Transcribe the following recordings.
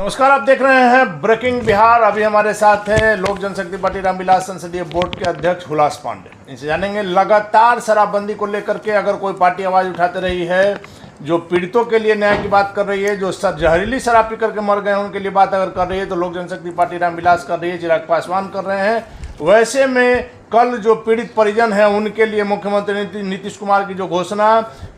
नमस्कार, आप देख रहे हैं ब्रेकिंग बिहार। अभी हमारे साथ हैं लोक जनशक्ति पार्टी रामविलास संसदीय बोर्ड के अध्यक्ष हुलास पांडे। इनसे जानेंगे लगातार शराबबंदी को लेकर के अगर कोई पार्टी आवाज उठाते रही है, जो पीड़ितों के लिए न्याय की बात कर रही है, जो जहरीली शराब पी करके मर गए उनके लिए बात अगर कर रही है, तो लोक जनशक्ति पार्टी रामविलास कर रही है, चिराग पासवान कर रहे हैं। वैसे में कल जो पीड़ित परिजन हैं उनके लिए मुख्यमंत्री नीतीश कुमार की जो घोषणा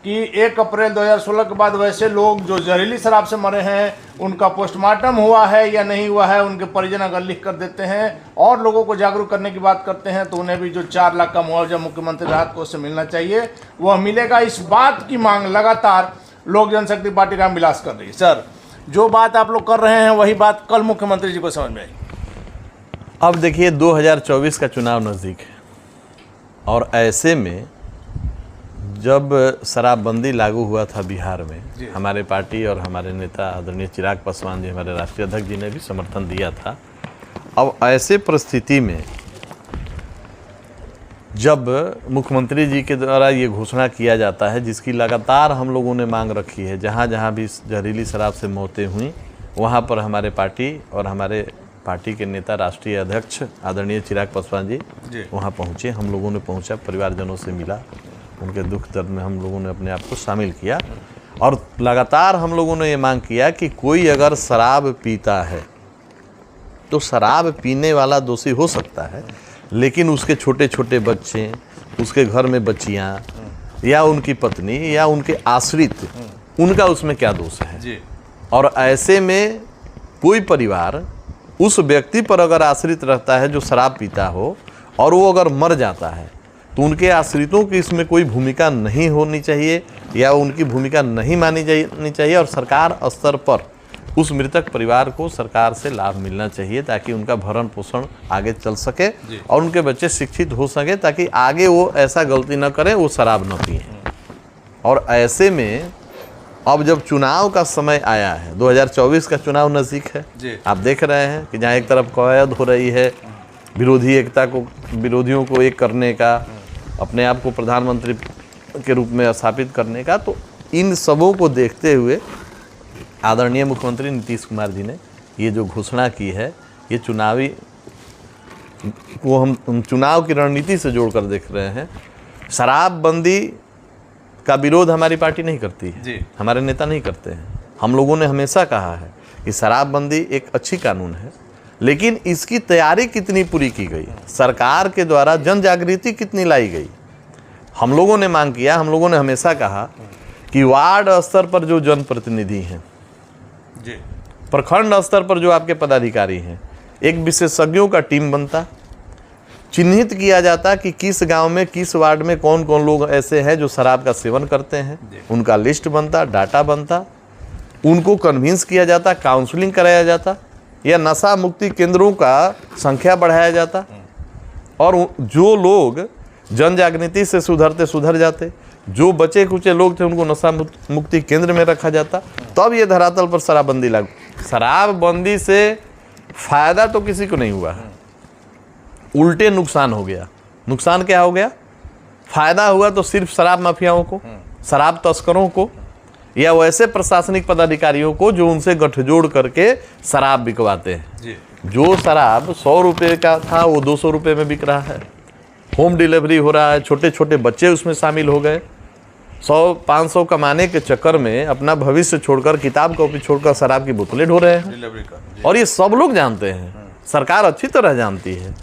कि 1 अप्रैल 2016 के बाद वैसे लोग जो जहरीली शराब से मरे हैं उनका पोस्टमार्टम हुआ है या नहीं हुआ है, उनके परिजन अगर लिख कर देते हैं और लोगों को जागरूक करने की बात करते हैं तो उन्हें भी जो 4 लाख का मुआवजा मुख्यमंत्री राहत कोष से मिलना चाहिए वह मिलेगा। इस बात की मांग लगातार लोक जनशक्ति पार्टी रामविलास कर रही है। सर, जो बात आप लोग कर रहे हैं वही बात कल मुख्यमंत्री जी को समझ में आई। अब देखिए 2024 का चुनाव नज़दीक है और ऐसे में जब शराबबंदी लागू हुआ था बिहार में, हमारे पार्टी और हमारे नेता आदरणीय चिराग पासवान जी, हमारे राष्ट्रीय अध्यक्ष जी ने भी समर्थन दिया था। अब ऐसे परिस्थिति में जब मुख्यमंत्री जी के द्वारा ये घोषणा किया जाता है, जिसकी लगातार हम लोगों ने मांग रखी है, जहाँ जहाँ भी जहरीली शराब से मौतें हुई वहाँ पर हमारे पार्टी और हमारे पार्टी के नेता राष्ट्रीय अध्यक्ष आदरणीय चिराग पासवान जी वहाँ पहुँचे। हम लोगों ने पहुँचा, परिवारजनों से मिला, उनके दुख दर्द में हम लोगों ने अपने आप को शामिल किया और लगातार हम लोगों ने ये मांग किया कि कोई अगर शराब पीता है तो शराब पीने वाला दोषी हो सकता है, लेकिन उसके छोटे छोटे बच्चे, उसके घर में बच्चियाँ या उनकी पत्नी या उनके आश्रित, उनका उसमें क्या दोष है जी। और ऐसे में कोई परिवार उस व्यक्ति पर अगर आश्रित रहता है जो शराब पीता हो और वो अगर मर जाता है तो उनके आश्रितों की इसमें कोई भूमिका नहीं होनी चाहिए या उनकी भूमिका नहीं मानी जानी चाहिए और सरकार स्तर पर उस मृतक परिवार को सरकार से लाभ मिलना चाहिए ताकि उनका भरण पोषण आगे चल सके और उनके बच्चे शिक्षित हो सके ताकि आगे वो ऐसा गलती न करें, वो शराब न पिए। और ऐसे में अब जब चुनाव का समय आया है, 2024 का चुनाव नज़दीक है, आप देख रहे हैं कि जहाँ एक तरफ कवायद हो रही है विरोधी एकता को, विरोधियों को एक करने का, अपने आप को प्रधानमंत्री के रूप में स्थापित करने का, तो इन सबों को देखते हुए आदरणीय मुख्यमंत्री नीतीश कुमार जी ने ये जो घोषणा की है, ये चुनावी को हम चुनाव की रणनीति से जोड़कर देख रहे हैं। शराबबंदी का विरोध हमारी पार्टी नहीं करती है, हमारे नेता नहीं करते हैं। हम लोगों ने हमेशा कहा है कि शराबबंदी एक अच्छी कानून है, लेकिन इसकी तैयारी कितनी पूरी की गई, सरकार के द्वारा जन जागृति कितनी लाई गई। हम लोगों ने मांग किया, हम लोगों ने हमेशा कहा कि वार्ड स्तर पर जो जनप्रतिनिधि हैं, प्रखंड स्तर पर जो आपके पदाधिकारी हैं, एक विशेषज्ञों का टीम बनता, चिन्हित किया जाता कि किस गांव में किस वार्ड में कौन कौन लोग ऐसे हैं जो शराब का सेवन करते हैं, उनका लिस्ट बनता, डाटा बनता, उनको कन्विंस किया जाता, काउंसलिंग कराया जाता या नशा मुक्ति केंद्रों का संख्या बढ़ाया जाता और जो लोग जन जागृति से सुधर जाते, जो बचे कुचे लोग थे उनको नशा मुक्ति केंद्र में रखा जाता, तब ये धरातल पर शराबबंदी लागू। शराबबंदी से फायदा तो किसी को नहीं हुआ है, उल्टे नुकसान हो गया। नुकसान क्या हो गया? फायदा हुआ तो सिर्फ शराब माफियाओं को, शराब तस्करों को या वैसे प्रशासनिक पदाधिकारियों को जो उनसे गठजोड़ करके शराब बिकवाते हैं। जो शराब 100 रुपये का था वो 200 रुपये में बिक रहा है, होम डिलीवरी हो रहा है, छोटे छोटे बच्चे उसमें शामिल हो गए। 100-500 कमाने के चक्कर में अपना भविष्य छोड़कर, किताब कॉपी छोड़कर शराब की बोतलें ढो रहे हैं। और ये सब लोग जानते हैं, सरकार अच्छी तरह जानती है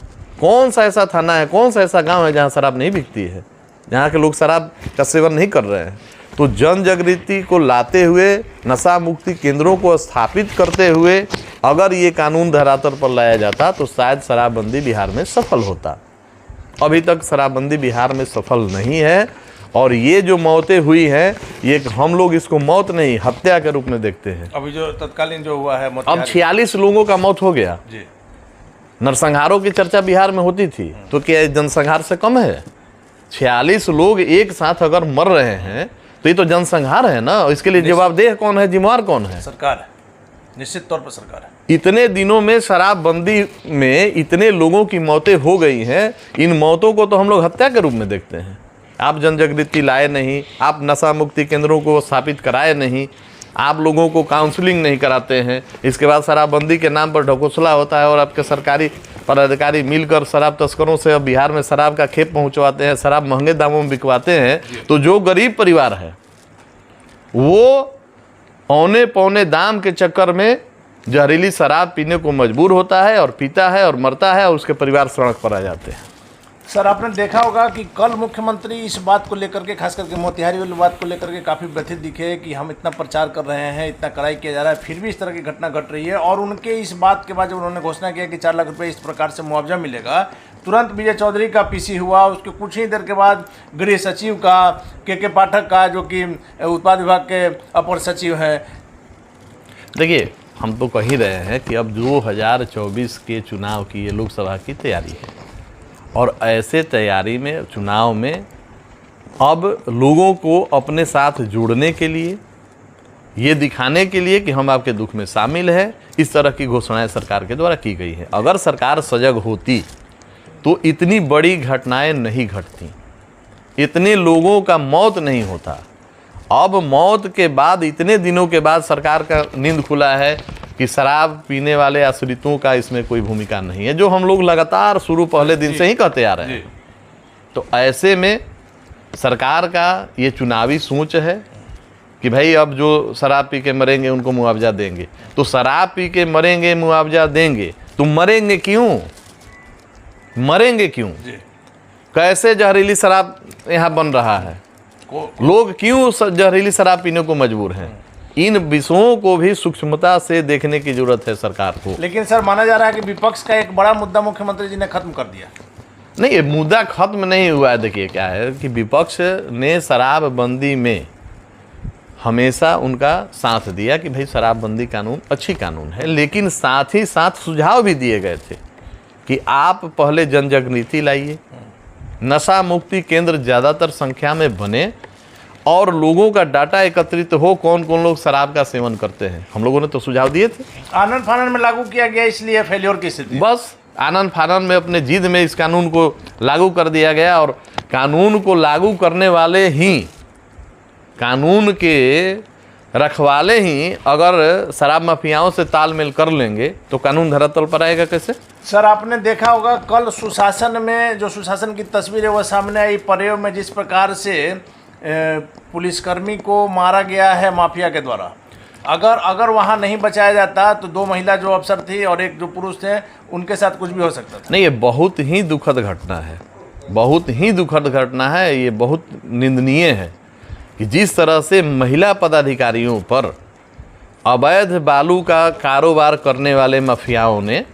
कौन सा ऐसा थाना है, कौन सा ऐसा गांव है जहां शराब नहीं बिकती है, जहां के लोग शराब का सेवन नहीं कर रहे हैं। तो जन जागृति को लाते हुए, नशा मुक्ति केंद्रों को स्थापित करते हुए अगर ये कानून धरातल पर लाया जाता तो शायद शराबबंदी बिहार में सफल होता। अभी तक शराबबंदी बिहार में सफल नहीं है और ये जो मौतें हुई हैं, ये हम लोग इसको मौत नहीं, हत्या के रूप में देखते हैं। अभी जो तत्कालीन जो हुआ है, अब 46 लोगों का मौत हो गया। नरसंहारों की चर्चा बिहार में होती थी, तो क्या जनसंहार से कम है? 46 लोग एक साथ अगर मर रहे हैं तो ये तो जनसंहार है ना। इसके लिए जवाबदेह कौन है, जिम्मेवार कौन है? सरकार है, निश्चित तौर पर सरकार है। इतने दिनों में शराबबंदी में इतने लोगों की मौतें हो गई हैं, इन मौतों को तो हम लोग हत्या के रूप में देखते हैं। आप जन जागृति लाए नहीं, आप नशा मुक्ति केंद्रों को स्थापित कराए नहीं, आप लोगों को काउंसलिंग नहीं कराते हैं। इसके बाद शराबबंदी के नाम पर ढकोसला होता है और आपके सरकारी पदाधिकारी मिलकर शराब तस्करों से अब बिहार में शराब का खेप पहुंचवाते हैं, शराब महंगे दामों में बिकवाते हैं। तो जो गरीब परिवार है वो औने पौने दाम के चक्कर में जहरीली शराब पीने को मजबूर होता है और पीता है और मरता है और उसके परिवार सड़क पर आ जाते हैं। सर, आपने देखा होगा कि कल मुख्यमंत्री इस बात को लेकर के, खास करके मोतिहारी वाली बात को लेकर के काफ़ी व्यथित दिखे कि हम इतना प्रचार कर रहे हैं, इतना कड़ाई किया जा रहा है, फिर भी इस तरह की घटना घट रही है। और उनके इस बात के बाद जब उन्होंने घोषणा किया कि 4 लाख रुपए इस प्रकार से मुआवजा मिलेगा, तुरंत विजय चौधरी का पीसी हुआ। उसके कुछ ही देर के बाद गृह सचिव का, के पाठक का, जो कि उत्पाद विभाग के अपर सचिव हैं। देखिए, हम तो कह ही रहे हैं कि अब 2024 के चुनाव की, ये लोकसभा की तैयारी है और ऐसे तैयारी में, चुनाव में अब लोगों को अपने साथ जोड़ने के लिए, ये दिखाने के लिए कि हम आपके दुख में शामिल हैं, इस तरह की घोषणाएं सरकार के द्वारा की गई है। अगर सरकार सजग होती तो इतनी बड़ी घटनाएं नहीं घटती, इतने लोगों का मौत नहीं होता। अब मौत के बाद, इतने दिनों के बाद सरकार का नींद खुला है कि शराब पीने वाले आश्रितों का इसमें कोई भूमिका नहीं है, जो हम लोग लगातार शुरू पहले दिन से ही कहते आ रहे हैं। तो ऐसे में सरकार का ये चुनावी सोच है कि भाई अब जो शराब पी के मरेंगे उनको मुआवजा देंगे। तो शराब पी के मरेंगे, मुआवजा देंगे, तो मरेंगे क्यों? मरेंगे क्यों? कैसे जहरीली शराब यहाँ बन रहा है? लोग क्यों जहरीली शराब पीने को मजबूर हैं? इन विषयों को भी सूक्ष्मता से देखने की जरूरत है सरकार को। लेकिन सर, माना जा रहा है कि विपक्ष का एक बड़ा मुद्दा मुख्यमंत्री जी ने खत्म कर दिया। नहीं, ये मुद्दा खत्म नहीं हुआ है। देखिए क्या है कि विपक्ष ने शराबबंदी में हमेशा उनका साथ दिया कि भाई शराबबंदी कानून अच्छी कानून है, लेकिन साथ ही साथ सुझाव भी दिए गए थे कि आप पहले जनजागृति लाइए, नशा मुक्ति केंद्र ज़्यादातर संख्या में बने और लोगों का डाटा एकत्रित हो, कौन कौन लोग शराब का सेवन करते हैं। हम लोगों ने तो सुझाव दिए थे। आनन फानन में लागू किया गया, इसलिए फेल्योर की स्थिति। बस आनन फानन में अपने जिद में इस कानून को लागू कर दिया गया और कानून को लागू करने वाले ही, कानून के रखवाले ही अगर शराब माफियाओं से तालमेल कर लेंगे तो कानून धरातल पर आएगा कैसे? सर, आपने देखा होगा कल सुशासन में, जो सुशासन की तस्वीर है वो सामने आई। परेव में जिस प्रकार से पुलिसकर्मी को मारा गया है माफिया के द्वारा, अगर वहाँ नहीं बचाया जाता तो 2 महिला जो अफसर थी और 1 जो पुरुष थे, उनके साथ कुछ भी हो सकता था। नहीं, ये बहुत ही दुखद घटना है, बहुत ही दुखद घटना है। ये बहुत निंदनीय है कि जिस तरह से महिला पदाधिकारियों पर अवैध बालू का कारोबार करने वाले माफियाओं ने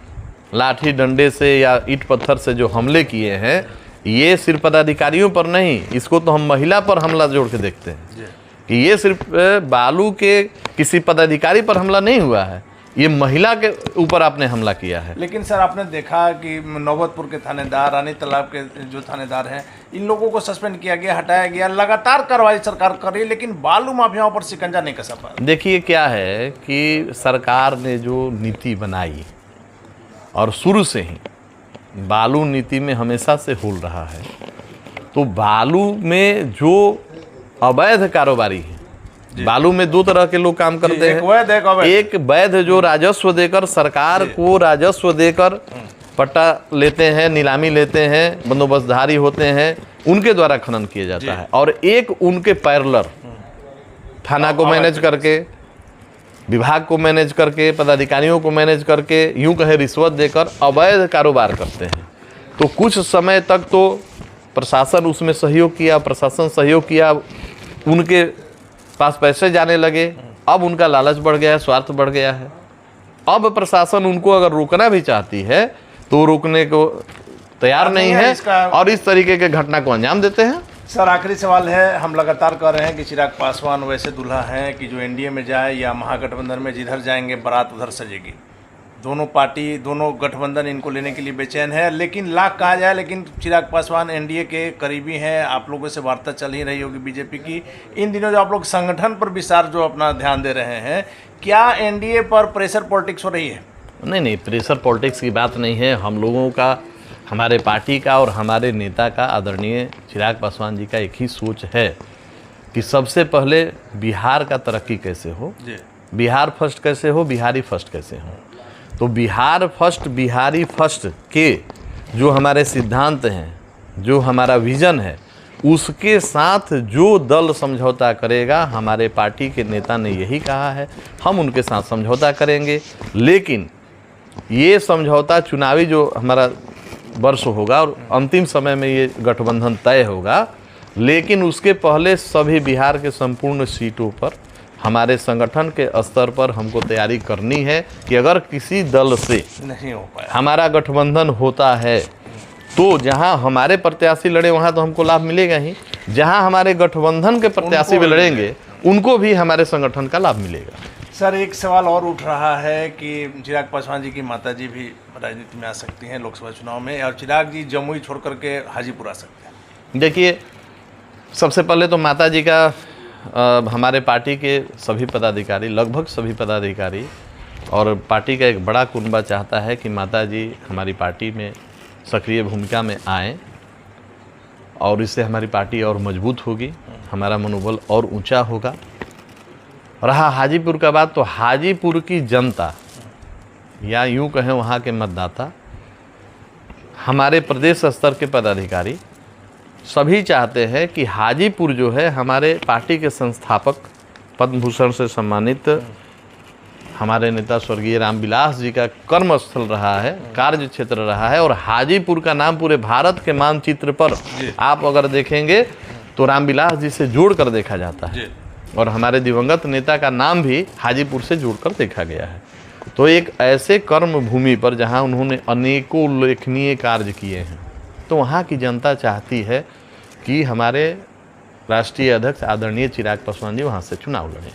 लाठी डंडे से या ईंट पत्थर से जो हमले किए हैं, ये सिर्फ पदाधिकारियों पर नहीं, इसको तो हम महिला पर हमला जोड़ के देखते हैं कि ये सिर्फ बालू के किसी पदाधिकारी पर हमला नहीं हुआ है, ये महिला के ऊपर आपने हमला किया है। लेकिन सर, आपने देखा कि नौबतपुर के थानेदार, रानी तालाब के जो थानेदार हैं, इन लोगों को सस्पेंड किया गया, हटाया गया, लगातार कार्रवाई सरकार कर रही है, लेकिन बालू माफियाओं पर शिकंजा नहीं कसा पा रही। देखिए क्या है कि सरकार ने जो नीति बनाई और शुरू से ही बालू नीति में हमेशा से होल रहा है, तो बालू में जो अवैध कारोबारी है, बालू में 2 तरह के लोग काम करते हैं। एक वैध जो राजस्व देकर, सरकार को राजस्व देकर पट्टा लेते हैं, नीलामी लेते हैं, बंदोबस्तधारी होते हैं, उनके द्वारा खनन किया जाता है। और एक उनके पैरेलल, थाना को मैनेज करके, विभाग को मैनेज करके, पदाधिकारियों को मैनेज करके, यूं कहे रिश्वत देकर अवैध कारोबार करते हैं। तो कुछ समय तक तो प्रशासन उसमें सहयोग किया, प्रशासन सहयोग किया, उनके पास पैसे जाने लगे। अब उनका लालच बढ़ गया है, स्वार्थ बढ़ गया है। अब प्रशासन उनको अगर रोकना भी चाहती है तो रोकने को तैयार नहीं है और इस तरीके के घटना को अंजाम देते हैं। सर, आखिरी सवाल है, हम लगातार कह रहे हैं कि चिराग पासवान वैसे दूल्हा हैं कि जो एनडीए में जाए या महागठबंधन में जिधर जाएंगे बारात उधर सजेगी। दोनों पार्टी, दोनों गठबंधन इनको लेने के लिए बेचैन है। लेकिन लाख कहा जाए, लेकिन चिराग पासवान एनडीए के करीबी हैं। आप लोगों से वार्ता चल ही रही होगी बीजेपी की। इन दिनों जो आप लोग संगठन पर विस्तार जो अपना ध्यान दे रहे हैं, क्या एनडीए पर प्रेशर पॉलिटिक्स हो रही है? नहीं, प्रेशर पॉलिटिक्स की बात नहीं है। हम लोगों का, हमारे पार्टी का और हमारे नेता का, आदरणीय चिराग पासवान जी का एक ही सोच है कि सबसे पहले बिहार का तरक्की कैसे हो, जी बिहार फर्स्ट कैसे हो, बिहारी फर्स्ट कैसे हो। तो बिहार फर्स्ट, बिहारी फर्स्ट के जो हमारे सिद्धांत हैं, जो हमारा विजन है, उसके साथ जो दल समझौता करेगा, हमारे पार्टी के नेता ने यही कहा है, हम उनके साथ समझौता करेंगे। लेकिन ये समझौता चुनावी जो हमारा वर्ष होगा और अंतिम समय में ये गठबंधन तय होगा, लेकिन उसके पहले सभी बिहार के संपूर्ण सीटों पर हमारे संगठन के स्तर पर हमको तैयारी करनी है कि अगर किसी दल से नहीं हो पाया हमारा गठबंधन होता है तो जहां हमारे प्रत्याशी लड़े वहां तो हमको लाभ मिलेगा ही, जहां हमारे गठबंधन के प्रत्याशी भी लड़ेंगे उनको भी हमारे संगठन का लाभ मिलेगा। सर, एक सवाल और उठ रहा है कि चिराग पासवान जी की माताजी भी राजनीति में आ सकती हैं लोकसभा चुनाव में, और चिराग जी जमुई छोड़ करके हाजीपुर आ सकते हैं। देखिए, सबसे पहले तो माता जी का हमारे पार्टी के सभी पदाधिकारी, लगभग सभी पदाधिकारी और पार्टी का एक बड़ा कुनबा चाहता है कि माता जी हमारी पार्टी में सक्रिय भूमिका में आएँ और इससे हमारी पार्टी और मजबूत होगी, हमारा मनोबल और ऊंचा होगा। रहा हाजीपुर का बात, तो हाजीपुर की जनता या यूँ कहें वहाँ के मतदाता, हमारे प्रदेश स्तर के पदाधिकारी सभी चाहते हैं कि हाजीपुर जो है हमारे पार्टी के संस्थापक, पद्म भूषण से सम्मानित हमारे नेता स्वर्गीय रामविलास जी का कर्मस्थल रहा है, कार्य क्षेत्र रहा है, और हाजीपुर का नाम पूरे भारत के मानचित्र पर आप अगर देखेंगे तो रामविलास जी से जोड़कर देखा जाता है, और हमारे दिवंगत नेता का नाम भी हाजीपुर से जोड़कर देखा गया है। तो एक ऐसे कर्म भूमि पर जहां उन्होंने अनेकों उल्लेखनीय कार्य किए हैं, तो वहाँ की जनता चाहती है कि हमारे राष्ट्रीय अध्यक्ष आदरणीय चिराग पासवान जी वहाँ से चुनाव लड़ें।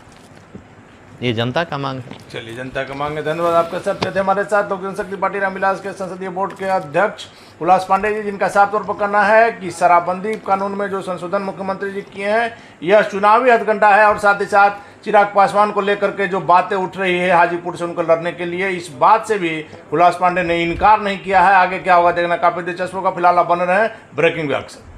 ये जनता का मांग है। चलिए, जनता का मांग है। धन्यवाद आपका सर। थे हमारे साथ लोक जनशक्ति पार्टी रामविलास के संसदीय बोर्ड के अध्यक्ष हुलास पांडे जी, जिनका साफ तौर पर कहना है कि शराबबंदी कानून में जो संशोधन मुख्यमंत्री जी किए हैं यह चुनावी हथकंडा है, और साथ ही साथ चिराग पासवान को लेकर के जो बातें उठ रही है हाजीपुर से उनको लड़ने के लिए, इस बात से भी हुलास पांडे ने इनकार नहीं किया है। आगे क्या होगा देखना काफी दिलचस्प होगा। फिलहाल आप बने रहे ब्रेकिंग विभाग से।